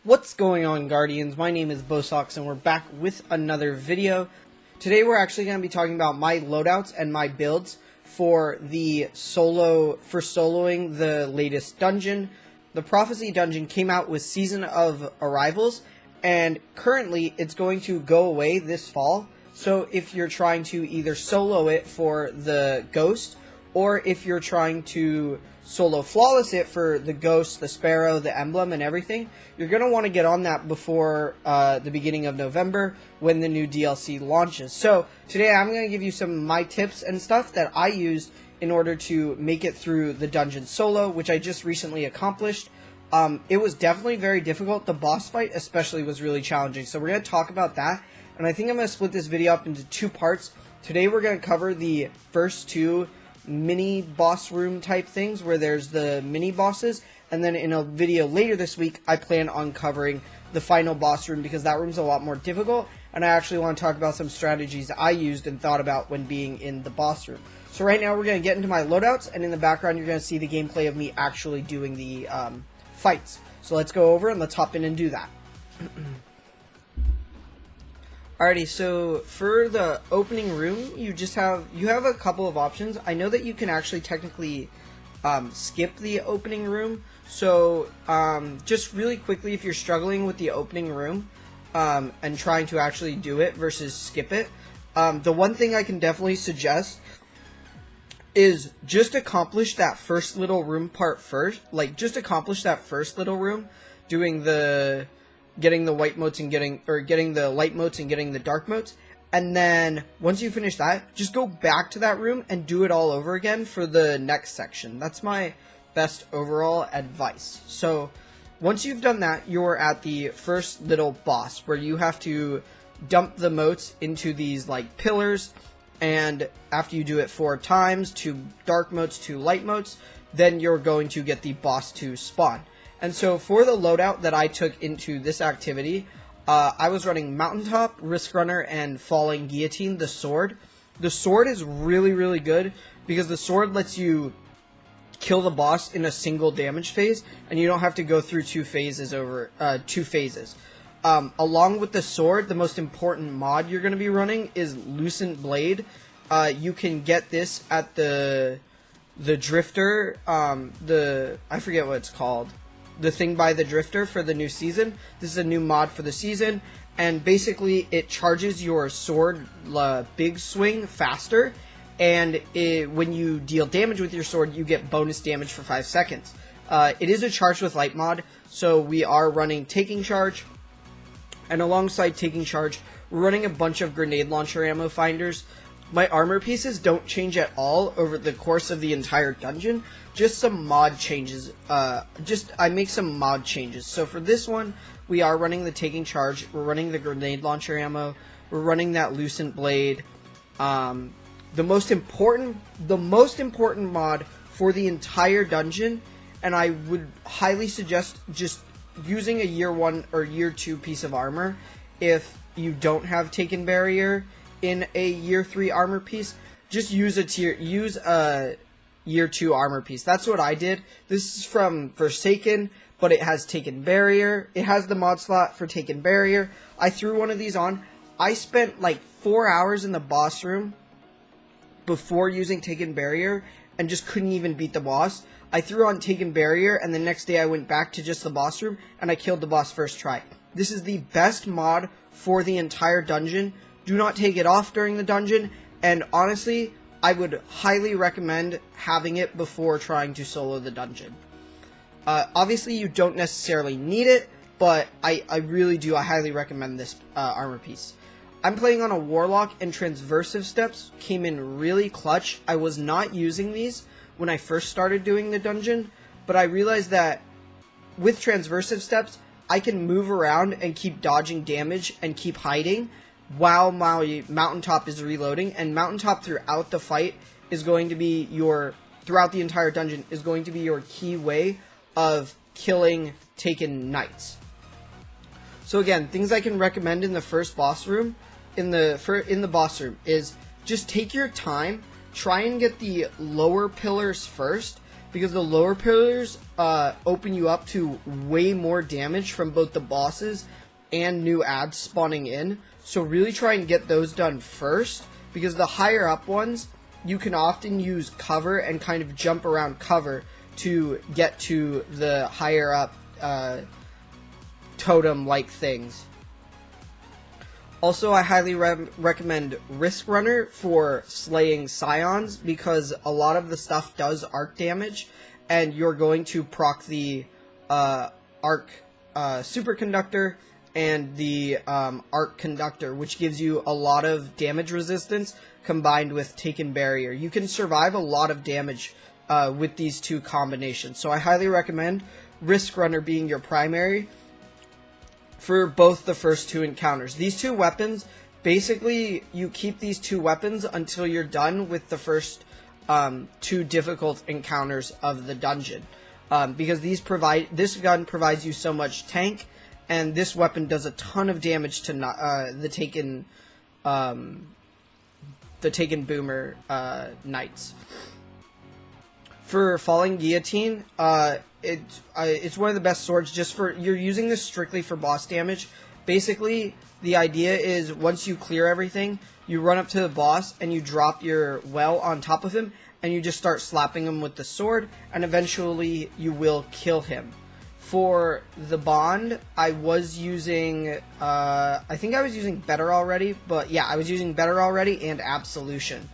What's going on, Guardians? My name is Bosox and we're back with another video. Today we're actually going to be talking about my loadouts and my builds for soloing the latest dungeon. The Prophecy dungeon came out with Season of Arrivals, and currently it's going to go away this fall. So if you're trying to either solo it for the Ghost, or if you're trying to solo flawless it for the Ghost, the Sparrow, the Emblem, and everything, you're going to want to get on that before the beginning of November when the new DLC launches. So today I'm going to give you some of my tips and stuff that I used in order to make it through the dungeon solo, which I just recently accomplished. It was definitely very difficult. The boss fight especially was really challenging. So we're going to talk about that. And I think I'm going to split this video up into two parts. Today we're going to cover the first two mini boss room type things where there's the mini bosses, and then in a video later this week I plan on covering the final boss room because that room's a lot more difficult, and I actually want to talk about some strategies I used and thought about when being in the boss room. So right now we're going to get into my loadouts, and in the background you're going to see the gameplay of me actually doing the fights. So let's go over and let's hop in and do that. Alrighty, so for the opening room, you have a couple of options. I know that you can actually technically skip the opening room. So just really quickly, if you're struggling with the opening room and trying to actually do it versus skip it, the one thing I can definitely suggest is just accomplish that first little room part first. Like, just accomplish that first little room, doing getting the white motes and getting the light motes and getting the dark motes, and then once you finish that, just go back to that room and do it all over again for the next section. That's my best overall advice. So once you've done that, you're at the first little boss where you have to dump the motes into these like pillars, and after you do it 4 times, 2 dark motes, 2 light motes, then you're going to get the boss to spawn. And so for the loadout that I took into this activity, I was running Mountaintop, Risk Runner, and Falling Guillotine, the sword. The sword is really, really good because the sword lets you kill the boss in a single damage phase, and you don't have to go through 2 phases. Along with the sword, the most important mod you're going to be running is Lucent Blade. You can get this at the Drifter, I forget what it's called. The thing by the Drifter for the new season. This is a new mod for the season, and basically it charges your sword big swing faster, and when you deal damage with your sword, you get bonus damage for 5 seconds. It is a charge with light mod, so we are running Taking Charge, and alongside Taking Charge, we're running a bunch of grenade launcher ammo finders. My armor pieces don't change at all over the course of the entire dungeon, just some mod changes. I make some mod changes. So for this one, we are running the Taking Charge, we're running the grenade launcher ammo, we're running that Lucent Blade. The most important mod for the entire dungeon, and I would highly suggest just using a year 1 or year 2 piece of armor if you don't have Taken Barrier in a year 3 armor piece. Just use a year 2 armor piece. That's what I did. This is from Forsaken, but it has Taken Barrier. It has the mod slot for Taken Barrier. I threw one of these on. I spent like 4 hours in the boss room before using Taken Barrier and just couldn't even beat the boss. I threw on Taken Barrier, and the next day I went back to just the boss room and I killed the boss first try. This is the best mod for the entire dungeon. Do not take it off during the dungeon, and honestly, I would highly recommend having it before trying to solo the dungeon. Obviously, you don't necessarily need it, but I really do. I highly recommend this armor piece. I'm playing on a Warlock, and Transversive Steps came in really clutch. I was not using these when I first started doing the dungeon, but I realized that with Transversive Steps, I can move around and keep dodging damage and keep hiding while my Mountaintop is reloading, and Mountaintop throughout the fight is going to be throughout the entire dungeon is going to be your key way of killing Taken Knights. So again, things I can recommend in the first boss room, in the boss room, is just take your time, try and get the lower pillars first, because the lower pillars open you up to way more damage from both the bosses and new ads spawning in. So really try and get those done first, because the higher up ones, you can often use cover and kind of jump around cover to get to the higher up totem-like things. Also, I highly recommend Risk Runner for slaying Scions, because a lot of the stuff does arc damage, and you're going to proc the arc superconductor and the arc conductor, which gives you a lot of damage resistance combined with Taken Barrier. You can survive a lot of damage with these two combinations, so I highly recommend Risk Runner being your primary for both the first two encounters. These two weapons, basically, you keep these two weapons until you're done with the first two difficult encounters of the dungeon, because this gun provides you so much tank, and this weapon does a ton of damage to the Taken Boomer Knights. For Falling Guillotine, it's one of the best swords. You're using this strictly for boss damage. Basically, the idea is once you clear everything, you run up to the boss and you drop your well on top of him, and you just start slapping him with the sword, and eventually you will kill him. For the Bond, I was using, I think I was using Better Already, but yeah, I was using Better Already and Absolution.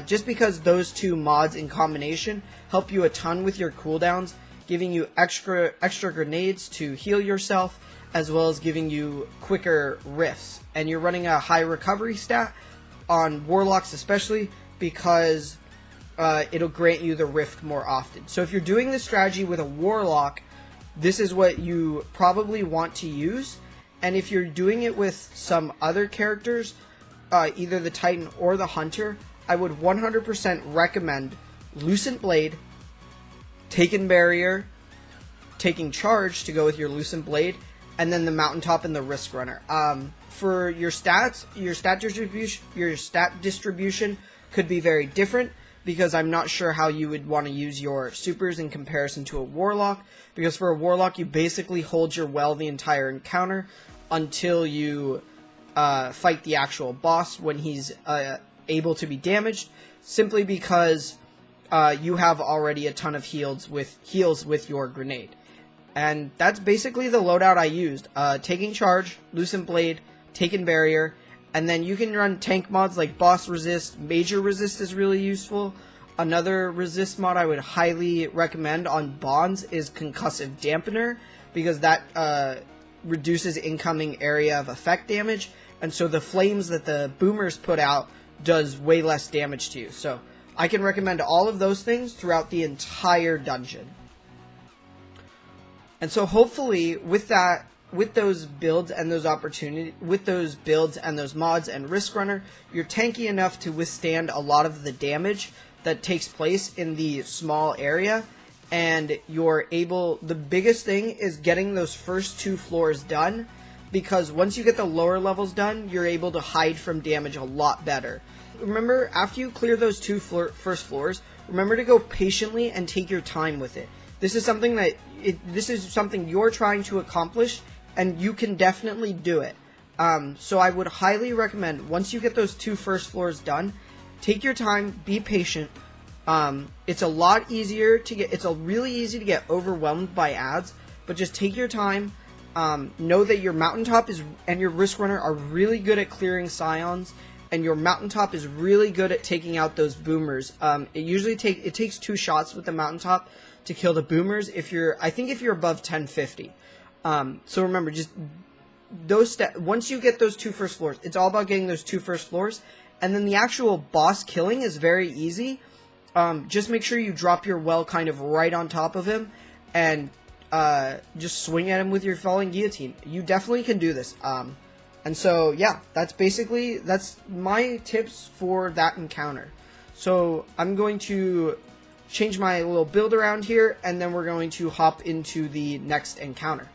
Just because those two mods in combination help you a ton with your cooldowns, giving you extra grenades to heal yourself, as well as giving you quicker rifts. And you're running a high recovery stat on Warlocks especially, because it'll grant you the rift more often. So if you're doing this strategy with a Warlock, this is what you probably want to use. And if you're doing it with some other characters, either the Titan or the Hunter, I would 100% recommend Lucent Blade, Taken Barrier, Taking Charge to go with your Lucent Blade, and then the Mountaintop and the Risk Runner. For your stats, your stat distribution could be very different, because I'm not sure how you would want to use your supers in comparison to a Warlock, because for a Warlock, you basically hold your well the entire encounter until you fight the actual boss when he's able to be damaged, simply because you have already a ton of heals with your grenade. And that's basically the loadout I used. Taking Charge, Lucent Blade, Taken Barrier, and then you can run tank mods like Boss Resist. Major Resist is really useful. Another resist mod I would highly recommend on Bonds is Concussive Dampener, because that reduces incoming area of effect damage, and so the flames that the boomers put out does way less damage to you. So I can recommend all of those things throughout the entire dungeon. And so hopefully with those builds and those mods and Risk Runner, you're tanky enough to withstand a lot of the damage that takes place in the small area, and the biggest thing is getting those first two floors done, because once you get the lower levels done, you're able to hide from damage a lot better. Remember, after you clear those two first floors, remember to go patiently and take your time with it. This is something you're trying to accomplish, and you can definitely do it. So I would highly recommend, once you get those two first floors done, take your time, be patient. It's really easy to get overwhelmed by ads, but just take your time. Know that your Mountaintop and your Risk Runner are really good at clearing Scions, and your Mountaintop is really good at taking out those boomers. It takes 2 shots with the Mountaintop to kill the boomers if you're above 1050. So remember, just once you get those 2 first floors, it's all about getting those 2 first floors, and then the actual boss killing is very easy. Just make sure you drop your well kind of right on top of him, and just swing at him with your Falling Guillotine. You definitely can do this. And so, yeah, that's my tips for that encounter. So I'm going to change my little build around here, and then we're going to hop into the next encounter.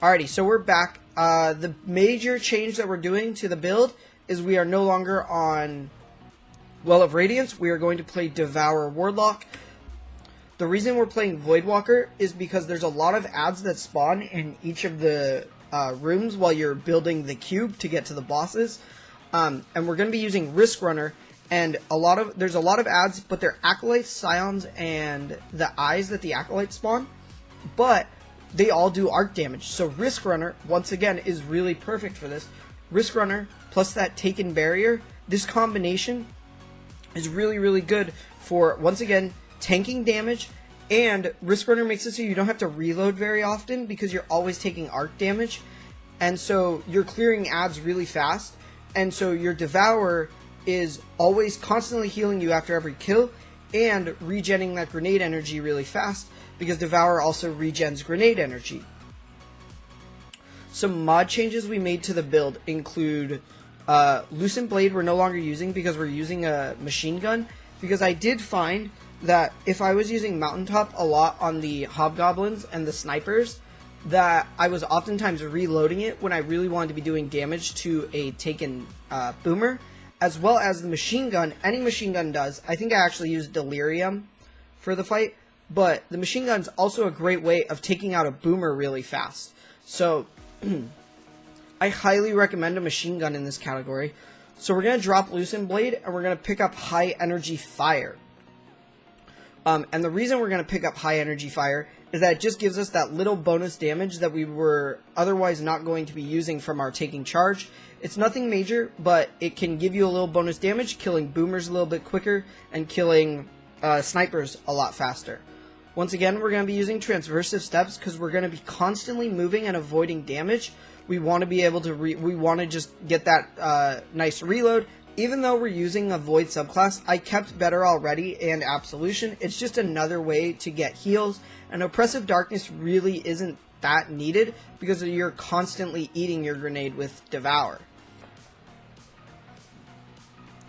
Alrighty, so we're back. The major change that we're doing to the build is we are no longer on Well of Radiance. We are going to play Devour Warlock. The reason we're playing Voidwalker is because there's a lot of ads that spawn in each of the rooms while you're building the cube to get to the bosses. And we're going to be using Risk Runner, and there's a lot of ads, but they're Acolytes, Scions, and the eyes that the Acolytes spawn, but they all do arc damage. So Risk Runner, once again, is really perfect for this. Risk Runner plus that Taken Barrier, this combination is really, really good for, once again, tanking damage, and Risk Runner makes it so you don't have to reload very often because you're always taking arc damage, and so you're clearing ads really fast, and so your Devour is always constantly healing you after every kill and regenning that grenade energy really fast because Devour also regens grenade energy. Some mod changes we made to the build include Lucent Blade we're no longer using because we're using a machine gun, because I did find that if I was using Mountaintop a lot on the Hobgoblins and the Snipers, that I was oftentimes reloading it when I really wanted to be doing damage to a taken Boomer, as well as the machine gun. Any machine gun does. I think I actually used Delirium for the fight, but the machine gun's also a great way of taking out a Boomer really fast. So I highly recommend a machine gun in this category. So we're going to drop Lucent Blade, and we're going to pick up High Energy Fire. And the reason we're going to pick up High Energy Fire is that it just gives us that little bonus damage that we were otherwise not going to be using from our Taking Charge. It's nothing major, but it can give you a little bonus damage, killing Boomers a little bit quicker, and killing Snipers a lot faster. Once again, we're going to be using Transversive Steps because we're going to be constantly moving and avoiding damage. We want to be able to, we want to just get that nice reload. Even though we're using a Void subclass, I kept Better Already and Absolution. It's just another way to get heals, and Oppressive Darkness really isn't that needed because you're constantly eating your grenade with Devour.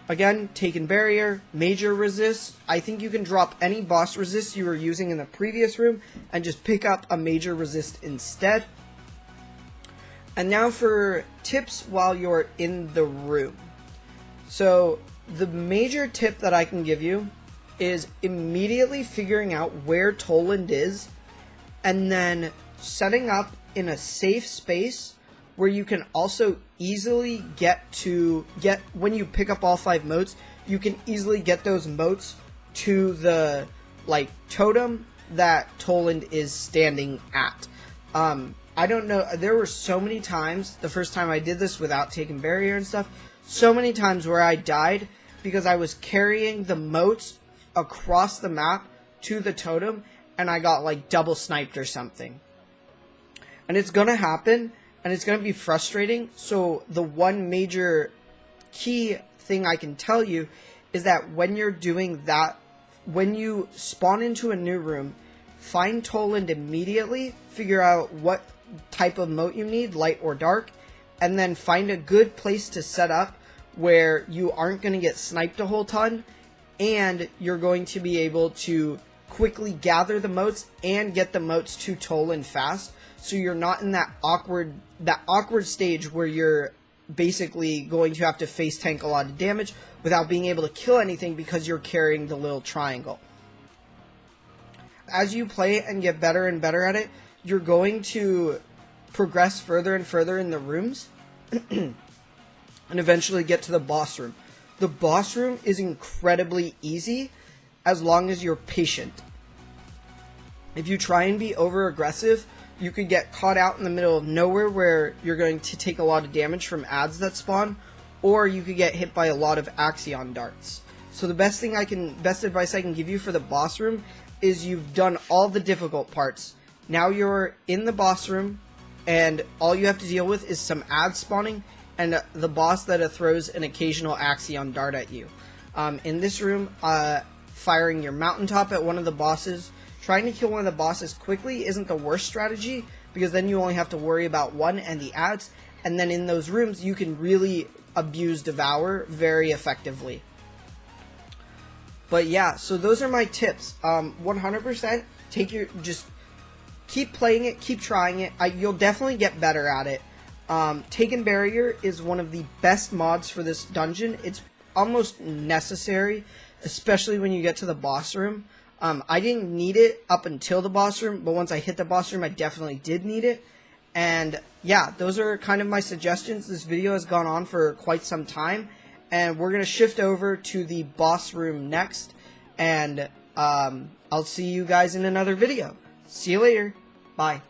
Again, Taken Barrier, Major Resist. I think you can drop any boss resist you were using in the previous room and just pick up a Major Resist instead. And now for tips while you're in the room. So the major tip that I can give you is immediately figuring out where Toland is and then setting up in a safe space where you can also easily when you pick up all 5 motes, you can easily get those motes to the totem that Toland is standing at. I don't know, there were so many times the first time I did this without taking barrier and stuff, so many times where I died because I was carrying the motes across the map to the totem and I got double sniped or something. And it's gonna happen and it's gonna be frustrating. So the one major key thing I can tell you is that when you're doing that, when you spawn into a new room, find Toland immediately, figure out what type of mote you need, light or dark, and then find a good place to set up where you aren't going to get sniped a whole ton, and you're going to be able to quickly gather the motes and get the motes to Toland fast, so you're not in that awkward stage where you're basically going to have to face tank a lot of damage without being able to kill anything because you're carrying the little triangle. As you play and get better and better at it, you're going to progress further and further in the rooms and eventually get to the boss room. The boss room is incredibly easy as long as you're patient. If you try and be over aggressive, you could get caught out in the middle of nowhere where you're going to take a lot of damage from ads that spawn, or you could get hit by a lot of Axion darts. So the best advice I can give you for the boss room is you've done all the difficult parts. Now you're in the boss room, and all you have to deal with is some ads spawning and the boss that throws an occasional Axion dart at you. In this room, firing your Mountaintop at one of the bosses, trying to kill one of the bosses quickly isn't the worst strategy, because then you only have to worry about one and the ads, and then in those rooms you can really abuse Devour very effectively. But yeah, so those are my tips. 100% just keep playing it, keep trying it. You'll definitely get better at it. Taken Barrier is one of the best mods for this dungeon. It's almost necessary, especially when you get to the boss room. I didn't need it up until the boss room, but once I hit the boss room, I definitely did need it. And yeah, those are kind of my suggestions. This video has gone on for quite some time, and we're going to shift over to the boss room next, and I'll see you guys in another video. See you later. Bye.